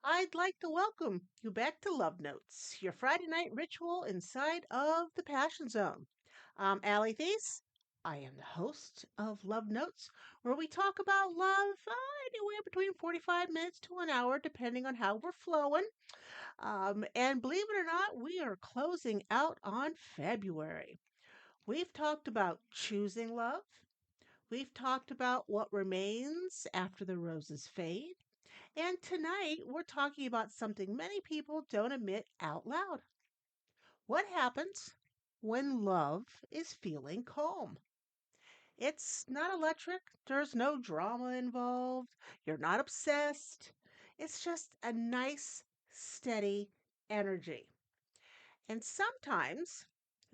I'd like to welcome you back to Love Notes, your Friday night ritual inside of the Passion Zone. I'm Allie Theiss. I am the host of Love Notes, where we talk about love anywhere between 45 minutes to an hour, depending on how we're flowing. And believe it or not, we are closing out on February. We've talked about choosing love. We've talked about what remains after the roses fade. And tonight we're talking about something many people don't admit out loud. What happens when love is feeling calm? It's not electric, there's no drama involved, you're not obsessed. It's just a nice, steady energy. And sometimes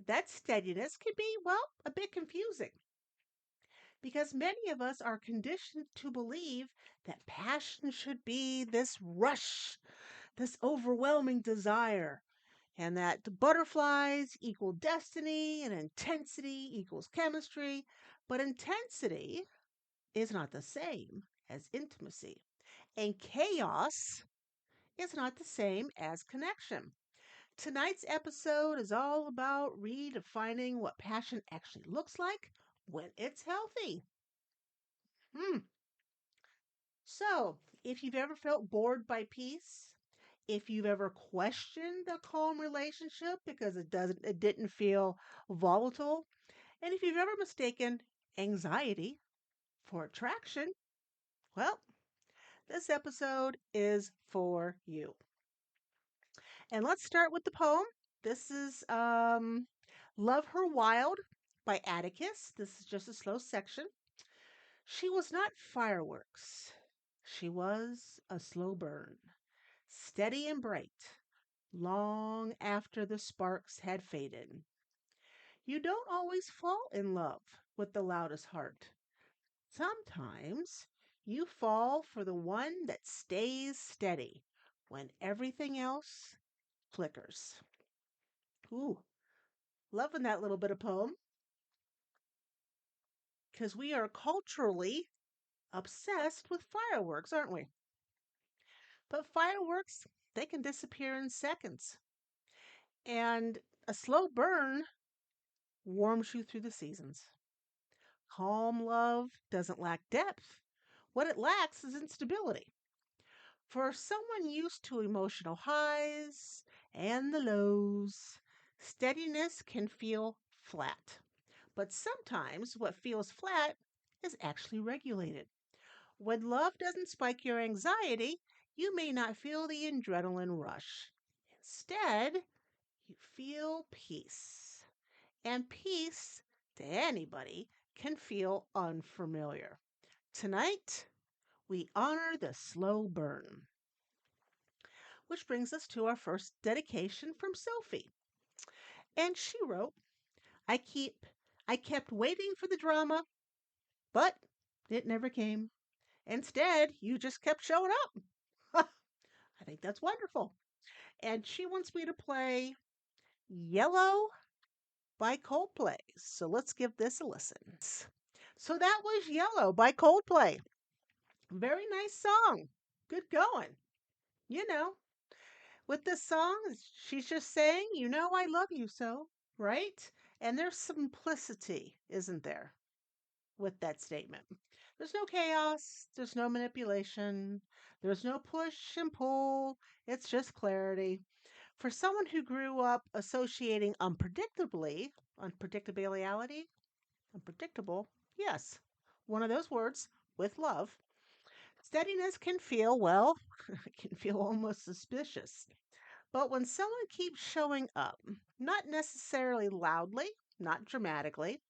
that steadiness can be, well, a bit confusing because many of us are conditioned to believe that passion should be this rush, this overwhelming desire, and that the butterflies equal destiny and intensity equals chemistry. But intensity is not the same as intimacy, and chaos is not the same as connection. Tonight's episode is all about redefining what passion actually looks like when it's healthy. Hmm. So, if you've ever felt bored by peace, if you've ever questioned a calm relationship because it didn't feel volatile, and if you've ever mistaken anxiety for attraction, well, this episode is for you. And let's start with the poem. This is Love Her Wild by Atticus. This is just a slow section. She was not fireworks. She was a slow burn, steady and bright, long after the sparks had faded. You don't always fall in love with the loudest heart. Sometimes you fall for the one that stays steady when everything else flickers. Ooh, loving that little bit of poem because we are culturally obsessed with fireworks, aren't we? But fireworks, they can disappear in seconds. And a slow burn warms you through the seasons. Calm love doesn't lack depth. What it lacks is instability. For someone used to emotional highs and the lows, steadiness can feel flat. But sometimes what feels flat is actually regulated. When love doesn't spike your anxiety, you may not feel the adrenaline rush. Instead, you feel peace. And peace, to anybody, can feel unfamiliar. Tonight, we honor the slow burn, which brings us to our first dedication from Sophie. And she wrote, I keep I kept waiting for the drama, but it never came. Instead, you just kept showing up. I think that's wonderful. And she wants me to play Yellow by Coldplay. So let's give this a listen. So that was Yellow by Coldplay. Very nice song. Good going. You know, with this song, she's just saying, I love you so, right? And there's simplicity, isn't there, with that statement? There's no chaos, there's no manipulation, there's no push and pull. It's just clarity. For someone who grew up associating unpredictability, unpredictable, yes, one of those words, with love, steadiness can feel, well, it can feel almost suspicious. But when someone keeps showing up, not necessarily loudly, not dramatically,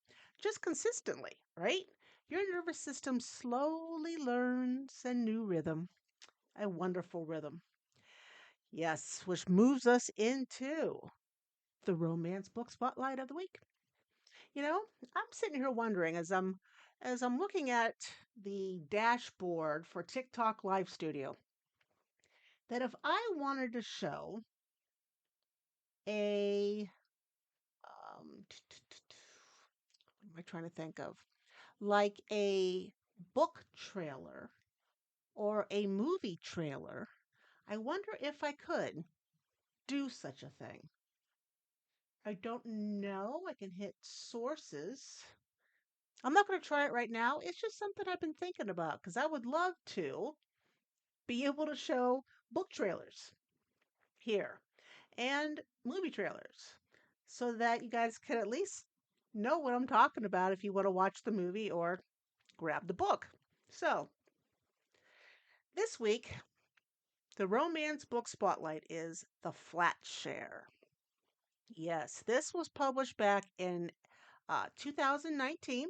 just consistently, right? Your nervous system slowly learns a new rhythm, a wonderful rhythm. Yes, which moves us into the romance book spotlight of the week. I'm sitting here wondering as I'm looking at the dashboard for TikTok Live Studio that if I wanted to show a what am I trying to think of? Like a book trailer or a movie trailer, I wonder if I could do such a thing. I don't know. I can hit sources. I'm not going to try it right now. It's just something I've been thinking about because I would love to be able to show book trailers here and movie trailers so that you guys can at least know what I'm talking about if you want to watch the movie or grab the book. So, this week, the romance book spotlight is The Flat Share. Yes, this was published back in 2019,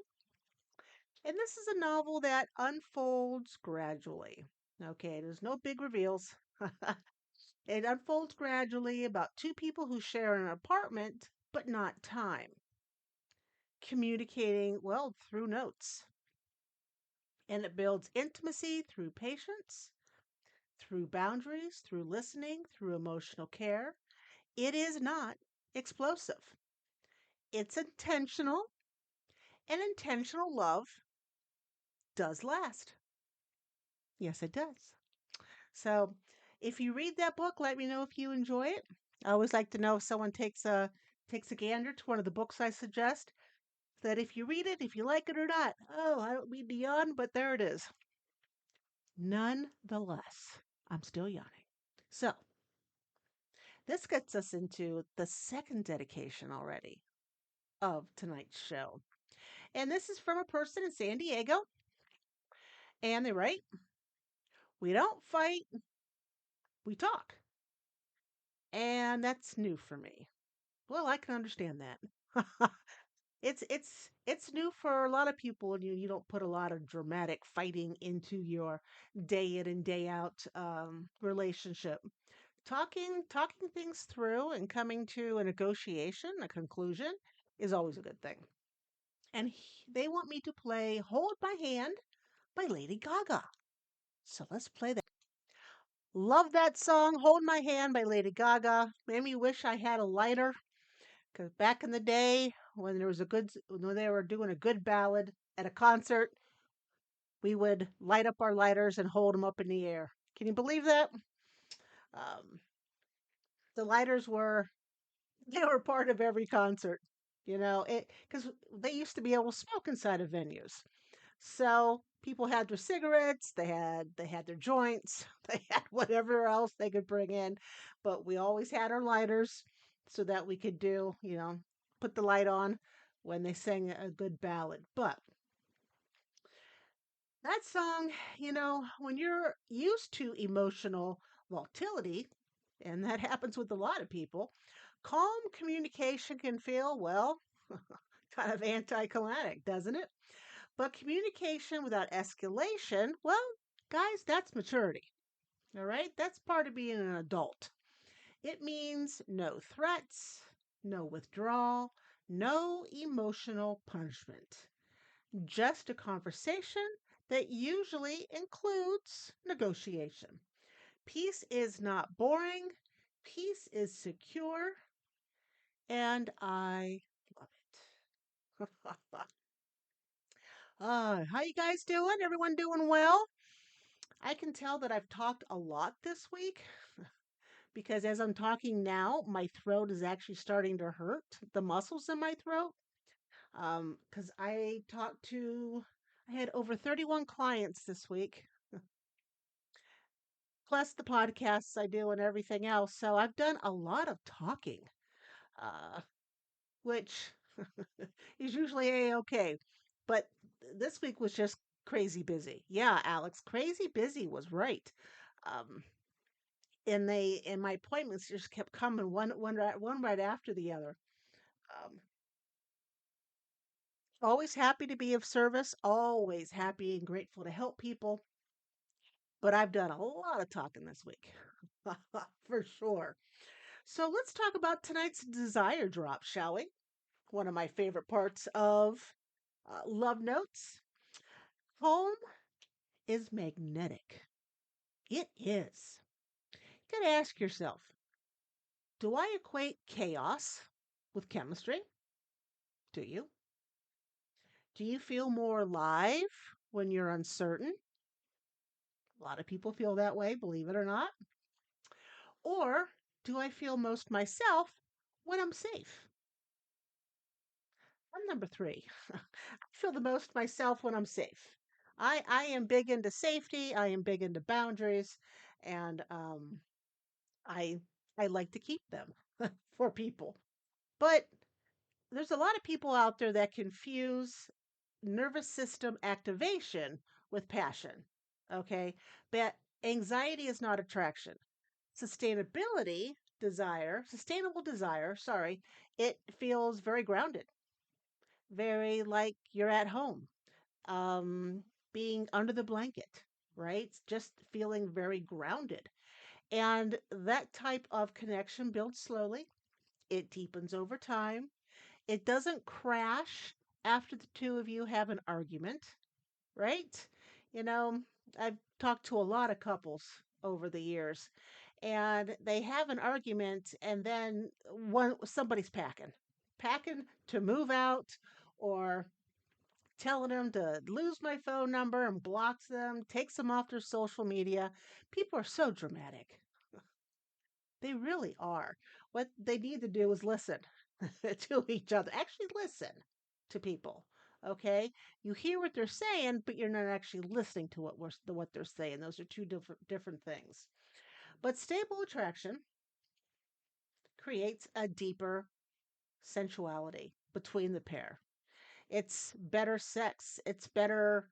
and this is a novel that unfolds gradually. Okay, there's no big reveals. It unfolds gradually about two people who share an apartment, but not time, communicating, well, through notes. And it builds intimacy through patience, through boundaries, through listening, through emotional care. It is not explosive, it's intentional, and intentional love does last. Yes, it does. So if you read that book, let me know if you enjoy it. I always like to know if someone takes a gander to one of the books I suggest. That if you read it, if you like it or not. Oh, I don't mean to yawn, but there it is. Nonetheless, I'm still yawning. So this gets us into the second dedication already of tonight's show. And this is from a person in San Diego. And they write, "We don't fight, we talk." And that's new for me. Well, I can understand that. It's new for a lot of people, and you don't put a lot of dramatic fighting into your day in and day out relationship. Talking things through and coming to a negotiation, a conclusion, is always a good thing. And they want me to play "Hold My Hand" by Lady Gaga. So let's play that. Love that song, "Hold My Hand" by Lady Gaga. Made me wish I had a lighter. Because back in the day, when when they were doing a good ballad at a concert, we would light up our lighters and hold them up in the air. Can you believe that? Um, the lighters were they were part of every concert. It because they used to be able to smoke inside of venues. So people had their cigarettes, they had their joints, they had whatever else they could bring in, but we always had our lighters so that we could put the light on when they sang a good ballad. But that song, when you're used to emotional volatility, and that happens with a lot of people, calm communication can feel, well, kind of anticlimactic, doesn't it? But communication without escalation, well, guys, that's maturity. All right? That's part of being an adult. It means no threats, no withdrawal, no emotional punishment. Just a conversation that usually includes negotiation. Peace is not boring, peace is secure, and I love it. How you guys doing? Everyone doing well? I can tell that I've talked a lot this week because as I'm talking now, my throat is actually starting to hurt, the muscles in my throat. Because I had over 31 clients this week, plus the podcasts I do and everything else. So I've done a lot of talking, uh, which is usually a-okay. But this week was just crazy busy. Yeah, Alex, crazy busy was right. Um, and my appointments just kept coming one right after the other. Um, always happy to be of service, always happy and grateful to help people, but I've done a lot of talking this week. For sure. So let's talk about tonight's desire drop, shall we? One of my favorite parts of Love Notes. Home is magnetic. It is. You gotta ask yourself, do I equate chaos with chemistry? Do you? Do you feel more alive when you're uncertain? A lot of people feel that way, believe it or not. Or do I feel most myself when I'm safe? I'm number three. I feel the most myself when I'm safe. I am big into safety. I am big into boundaries, and I I like to keep them for people. But there's a lot of people out there that confuse nervous system activation with passion. Okay, but anxiety is not attraction. Sustainable desire, sorry, it feels very grounded, very like you're at home, um, being under the blanket, right? Just feeling very grounded. And that type of connection builds slowly, it deepens over time, it doesn't crash after the two of you have an argument, right? You know, I've talked to a lot of couples over the years and they have an argument and then somebody's packing to move out or telling them to lose my phone number and blocks them, takes them off their social media. People are so dramatic. They really are. What they need to do is listen to each other. Actually listen to people. Okay? You hear what they're saying, but you're not actually listening to what they're saying. Those are two different things. But stable attraction creates a deeper sensuality between the pair. It's better sex, it's better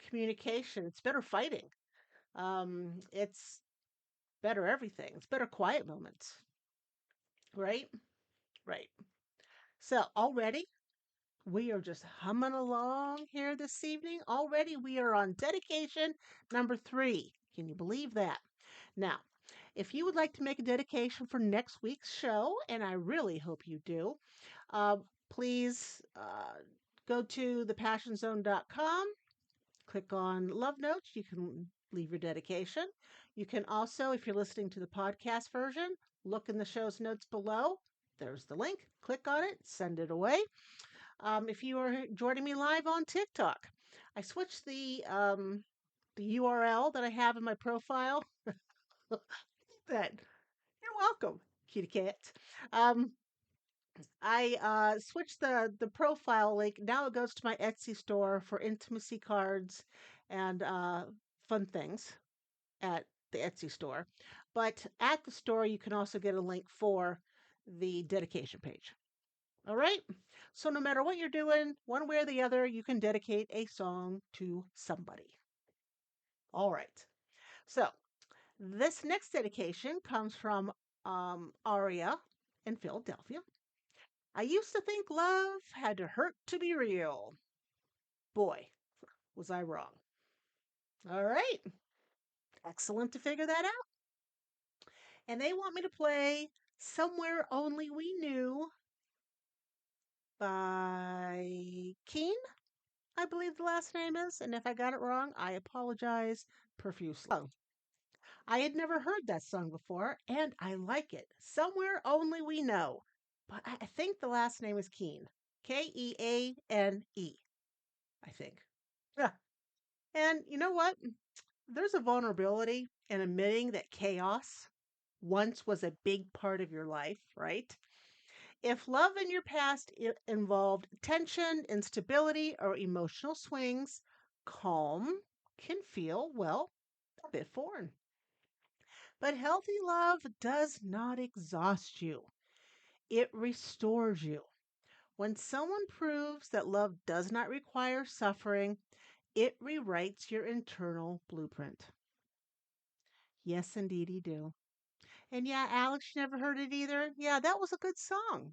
communication, it's better fighting. It's better everything. It's better quiet moments, right? Right. So already we are just humming along here this evening. Already we are on dedication number 3. Can you believe that? Now, if you would like to make a dedication for next week's show, and I really hope you do, uh, please go to thepassionzone.com, click on Love Notes. You can leave your dedication. You can also, if you're listening to the podcast version, look in the show's notes below. There's the link. Click on it, send it away. If you are joining me live on TikTok, I switched the URL that I have in my profile. That you're welcome, kitty cat. Um, I switched the profile link. Now it goes to my Etsy store for intimacy cards and fun things at the Etsy store. But at the store, you can also get a link for the dedication page. All right. So no matter what you're doing, one way or the other, you can dedicate a song to somebody. All right. So this next dedication comes from Aria in Philadelphia. I used to think love had to hurt to be real. Boy, was I wrong. All right. Excellent to figure that out. And they want me to play Somewhere Only We Knew by Keen, I believe the last name is. And if I got it wrong, I apologize profusely. Oh, I had never heard that song before, and I like it. Somewhere Only We Know. But I think the last name is Keen. Keane, I think. Yeah. And you know what? There's a vulnerability in admitting that chaos once was a big part of your life, right? If love in your past involved tension, instability, or emotional swings, calm can feel, well, a bit foreign. But healthy love does not exhaust you, it restores you. When someone proves that love does not require suffering, it rewrites your internal blueprint. Yes, indeedy do. And yeah, Alex, you never heard it either? Yeah, that was a good song.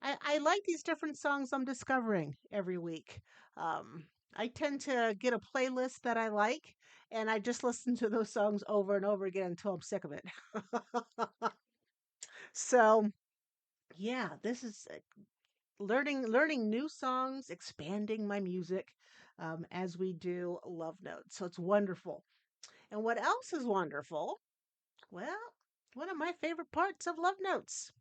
I like these different songs I'm discovering every week. I tend to get a playlist that I like, and I just listen to those songs over and over again until I'm sick of it. So, yeah, this is learning new songs, expanding my music as we do Love Notes. So it's wonderful. And what else is wonderful? Well, one of my favorite parts of Love Notes.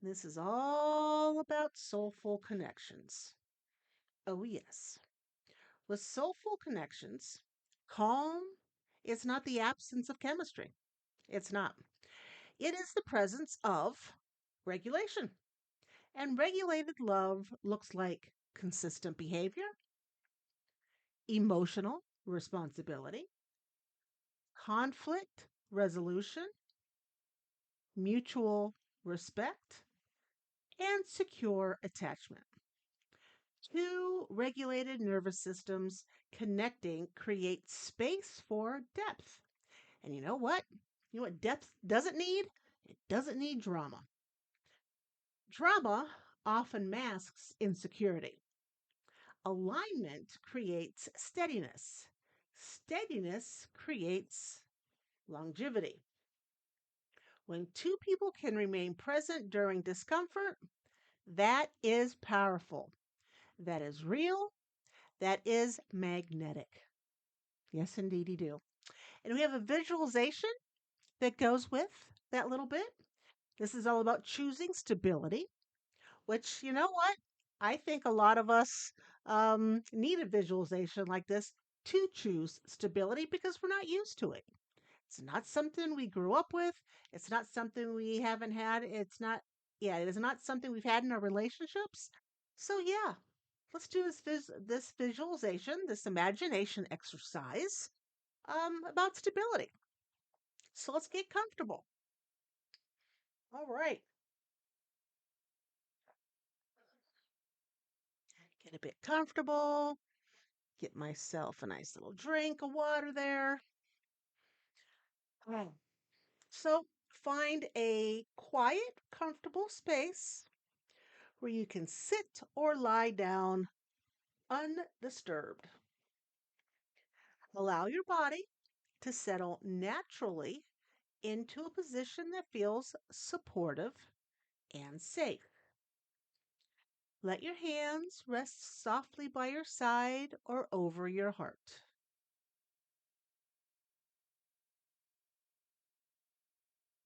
This is all about soulful connections. Oh, yes. With soulful connections, calm is not the absence of chemistry. It's not. It is the presence of regulation. And regulated love looks like consistent behavior, emotional responsibility, conflict resolution, mutual respect, and secure attachment. Two regulated nervous systems connecting create space for depth. And you know what? You know what depth doesn't need? It doesn't need drama. Drama often masks insecurity. Alignment creates steadiness. Steadiness creates longevity. When two people can remain present during discomfort, that is powerful. That is real. That is magnetic. Yes, indeed, you do. And we have a visualization that goes with that little bit. This is all about choosing stability, which, you know what? I think a lot of us need a visualization like this to choose stability because we're not used to it. It's not something we grew up with. It's not something we haven't had. It is not something we've had in our relationships. So, yeah, let's do this visualization, this imagination exercise about stability. So, let's get comfortable. All right, get a bit comfortable, get myself a nice little drink of water there. Oh. So, find a quiet, comfortable space where you can sit or lie down undisturbed. Allow your body to settle naturally into a position that feels supportive and safe. Let your hands rest softly by your side or over your heart.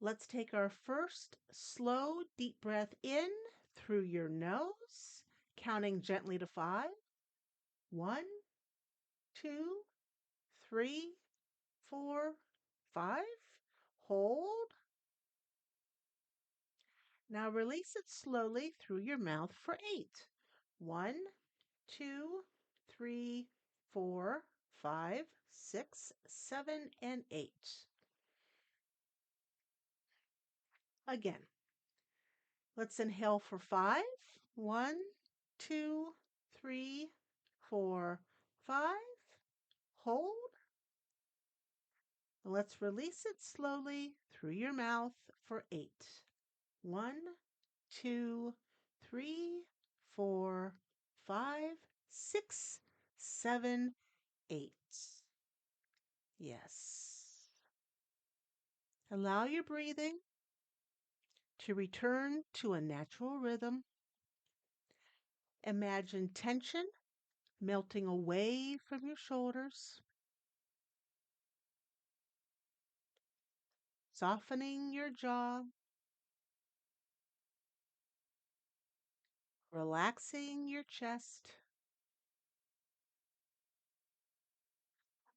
Let's take our first slow, deep breath in through your nose, counting gently to 5. 1, 2, 3, 4, 5. Hold. Now release it slowly through your mouth for 8. 1, 2, 3, 4, 5, 6, 7, and 8. Again, let's inhale for 5. 1, 2, 3, 4, 5. Hold. Let's release it slowly through your mouth for 8. 1, 2, 3, 4, 5, 6, 7, 8. Yes. Allow your breathing to return to a natural rhythm. Imagine tension melting away from your shoulders, softening your jaw, relaxing your chest,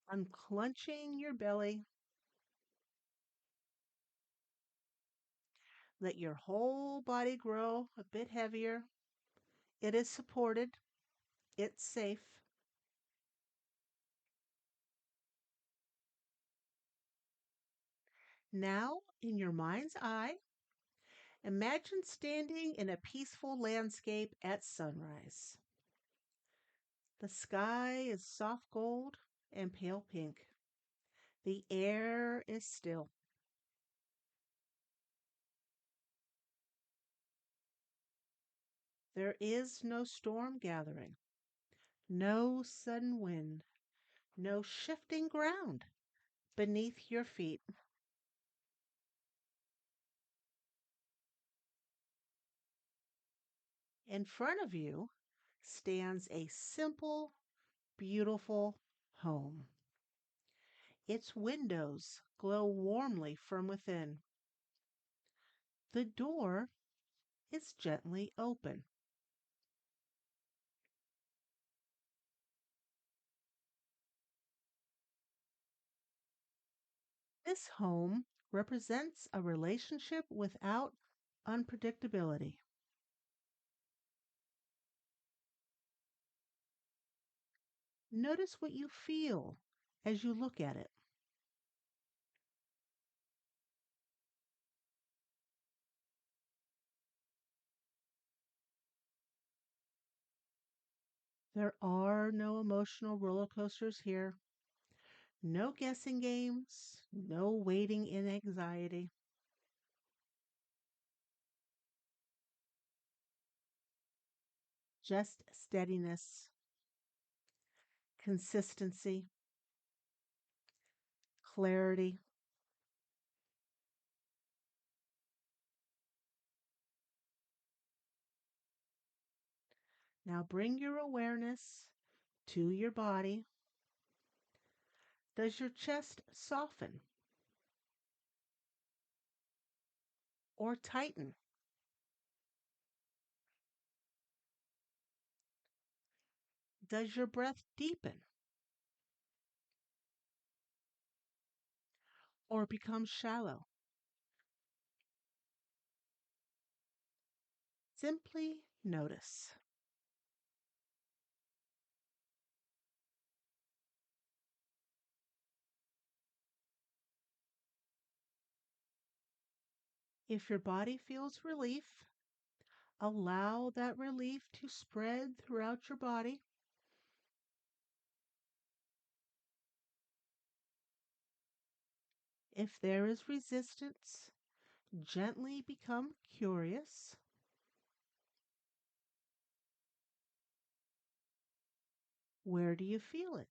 unclenching your belly. Let your whole body grow a bit heavier. It is supported, it's safe. Now, in your mind's eye, imagine standing in a peaceful landscape at sunrise. The sky is soft gold and pale pink. The air is still. There is no storm gathering, no sudden wind, no shifting ground beneath your feet. In front of you stands a simple, beautiful home. Its windows glow warmly from within. The door is gently open. This home represents a relationship without unpredictability. Notice what you feel as you look at it. There are no emotional roller coasters here, no guessing games, no waiting in anxiety, just steadiness, consistency, clarity. Now bring your awareness to your body. Does your chest soften or tighten? Does your breath deepen or become shallow? Simply notice. If your body feels relief, allow that relief to spread throughout your body. If there is resistance, gently become curious. Where do you feel it?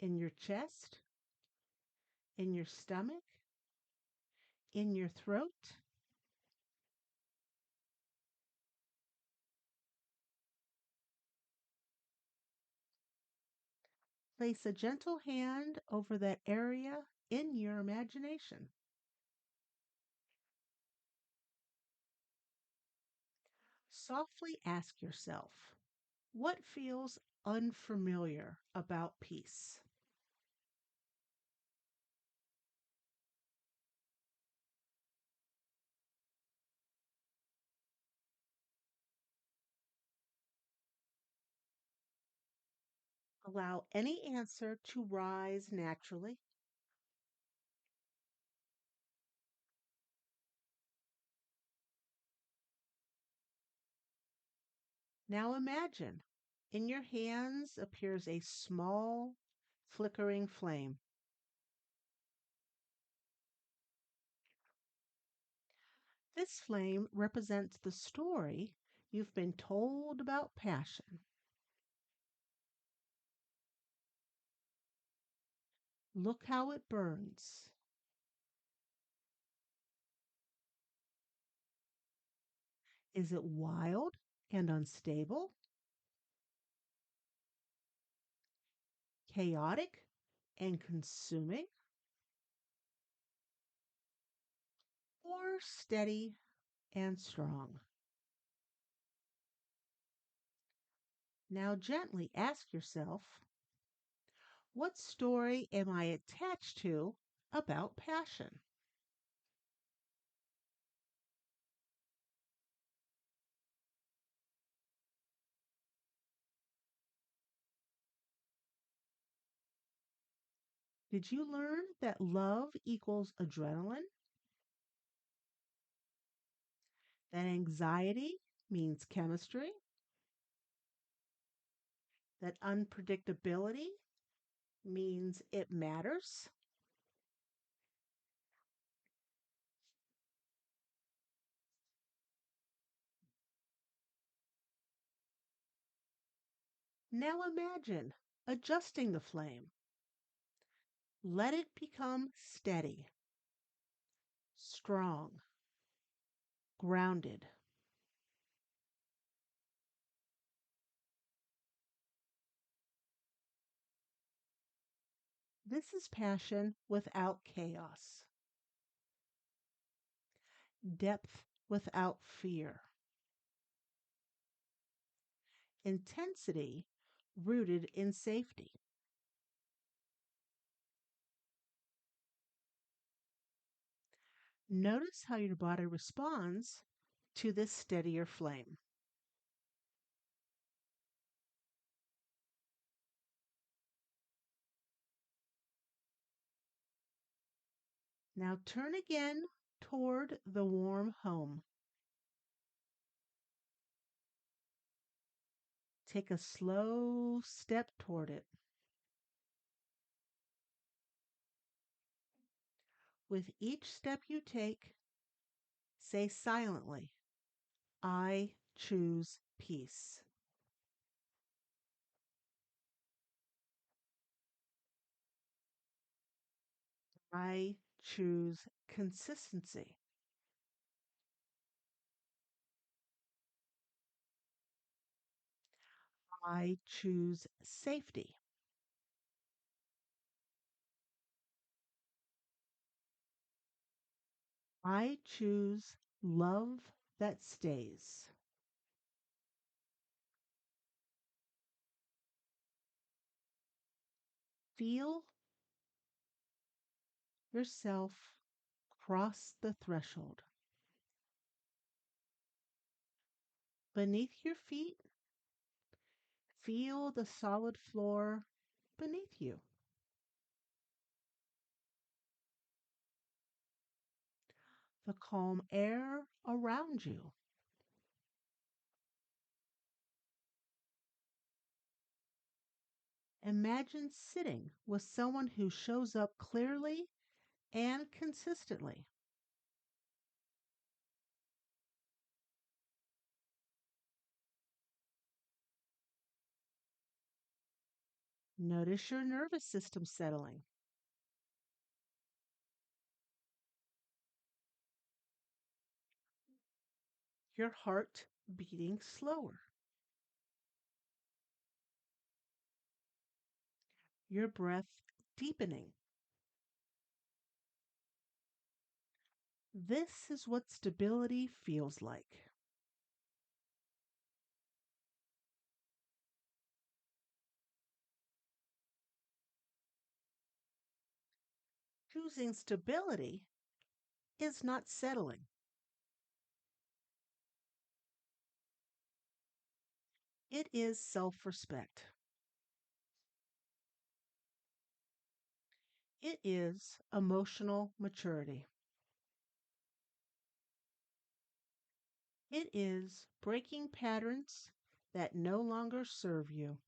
In your chest? In your stomach? In your throat? Place a gentle hand over that area in your imagination. Softly ask yourself, what feels unfamiliar about peace? Allow any answer to rise naturally. Now imagine in your hands appears a small, flickering flame. This flame represents the story you've been told about passion. Look how it burns. Is it wild and unstable, chaotic and consuming, or steady and strong? Now gently ask yourself, what story am I attached to about passion? Did you learn that love equals adrenaline? That anxiety means chemistry? That unpredictability means it matters? Now imagine adjusting the flame. Let it become steady, strong, grounded. This is passion without chaos, depth without fear, intensity rooted in safety. Notice how your body responds to this steadier flame. Now turn again toward the warm home. Take a slow step toward it. With each step you take, say silently, I choose peace. I choose consistency. I choose safety. I choose love that stays. Feel yourself cross the threshold. Beneath your feet, feel the solid floor beneath you. The calm air around you. Imagine sitting with someone who shows up clearly and consistently. Notice your nervous system settling, your heart beating slower, your breath deepening. This is what stability feels like. Choosing stability is not settling, it is self respect. It is emotional maturity. It is breaking patterns that no longer serve you.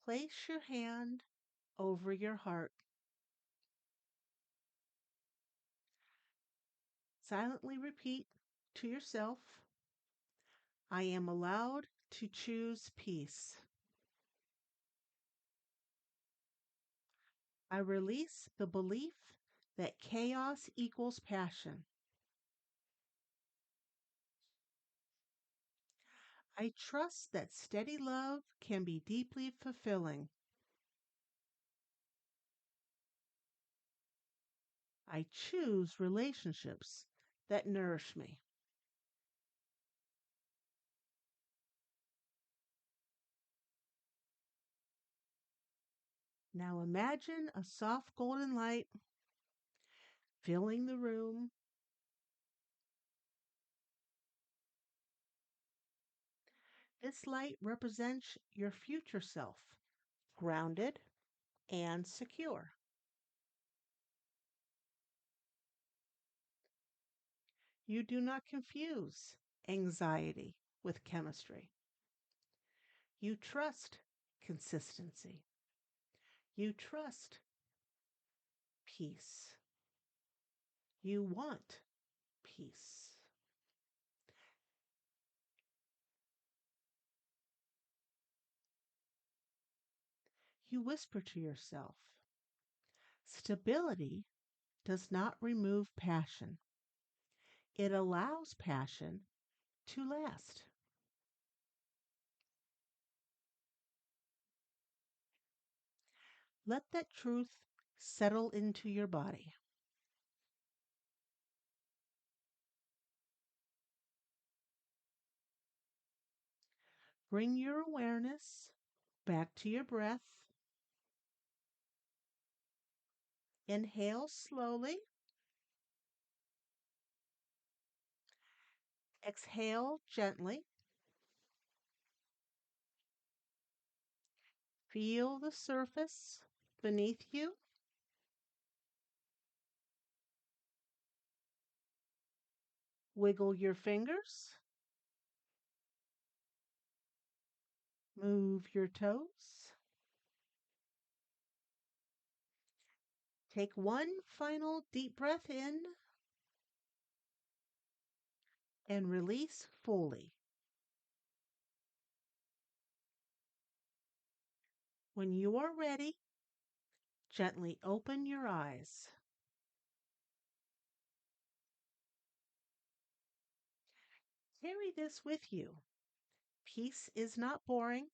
Place your hand over your heart. Silently repeat to yourself, I am allowed to choose peace. I release the belief that chaos equals passion. I trust that steady love can be deeply fulfilling. I choose relationships that nourish me. Now imagine a soft golden light filling the room. This light represents your future self, grounded and secure. You do not confuse anxiety with chemistry. You trust consistency. You trust peace. You want peace. You whisper to yourself, stability does not remove passion, it allows passion to last. Let that truth settle into your body. Bring your awareness back to your breath. Inhale slowly. Exhale gently. Feel the surface beneath you. Wiggle your fingers. Move your toes. Take one final deep breath in and release fully. When you are ready, gently open your eyes. Carry this with you. Peace is not boring.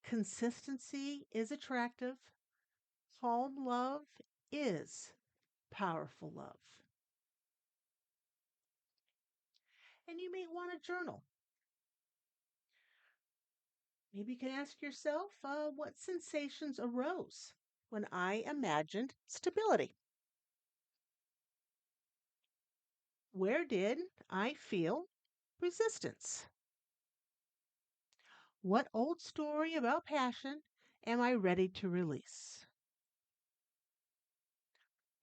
Consistency is attractive. Calm love is powerful love. And you may want to journal. Maybe you can ask yourself what sensations arose when I imagined stability. Where did I feel resistance? What old story about passion am I ready to release?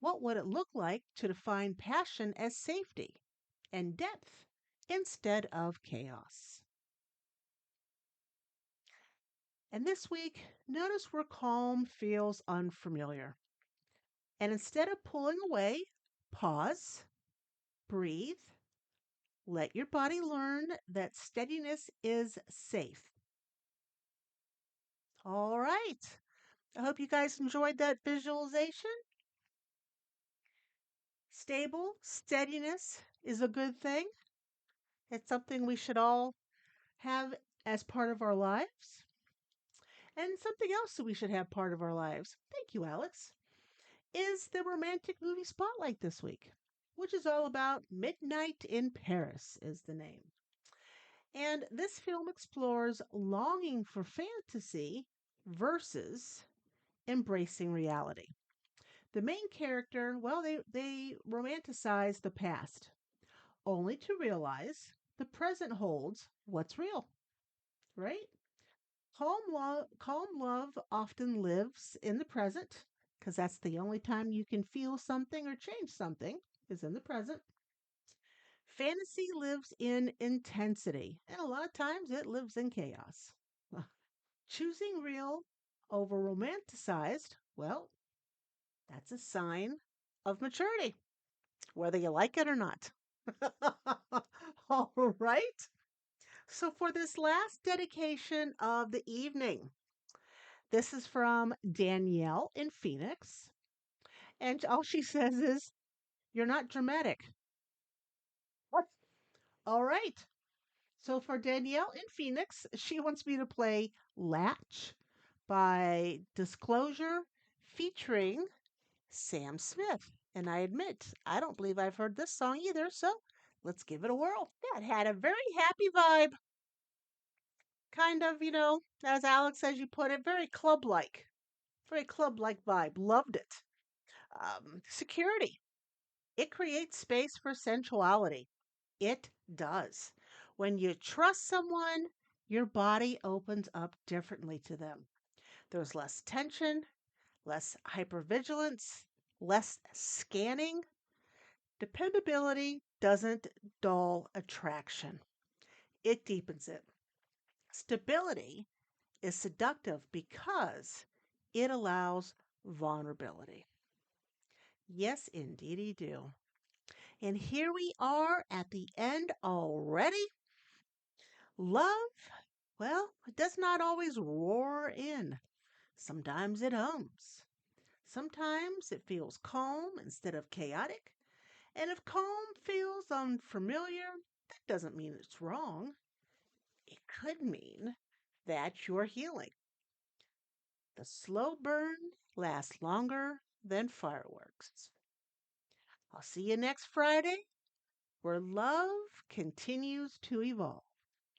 What would it look like to define passion as safety and depth instead of chaos? And this week, notice where calm feels unfamiliar. And instead of pulling away, pause, breathe, let your body learn that steadiness is safe. All right. I hope you guys enjoyed that visualization. Stable steadiness is a good thing. It's something we should all have as part of our lives. And something else that we should have part of our lives, thank you, Alex, is the romantic movie spotlight this week, which is all about Midnight in Paris, is the name. And this film explores longing for fantasy versus embracing reality. The main character, well, they romanticize the past, only to realize the present holds what's real, right? Calm love often lives in the present because that's the only time you can feel something or change something is in the present. Fantasy lives in intensity, and a lot of times it lives in chaos. Choosing real over romanticized, well, that's a sign of maturity, whether you like it or not. All right. So, for this last dedication of the evening, this is from Danielle in Phoenix. And all she says is, "You're not dramatic." What? All right. So, for Danielle in Phoenix, she wants me to play Latch by Disclosure featuring Sam Smith. And I admit, I don't believe I've heard this song either. So, let's give it a whirl. Yeah, it had a very happy vibe. Kind of, as Alex, as you put it, very club like. Very club like vibe. Loved it. Security. It creates space for sensuality. It does. When you trust someone, your body opens up differently to them. There's less tension, less hypervigilance, less scanning. Dependability doesn't dull attraction, it deepens it. Stability is seductive because it allows vulnerability. Yes, indeedy do. And here we are at the end already. Love, well, it does not always roar in. Sometimes it hums. Sometimes it feels calm instead of chaotic. And if calm feels unfamiliar, that doesn't mean it's wrong. It could mean that you're healing. The slow burn lasts longer than fireworks. I'll see you next Friday where love continues to evolve.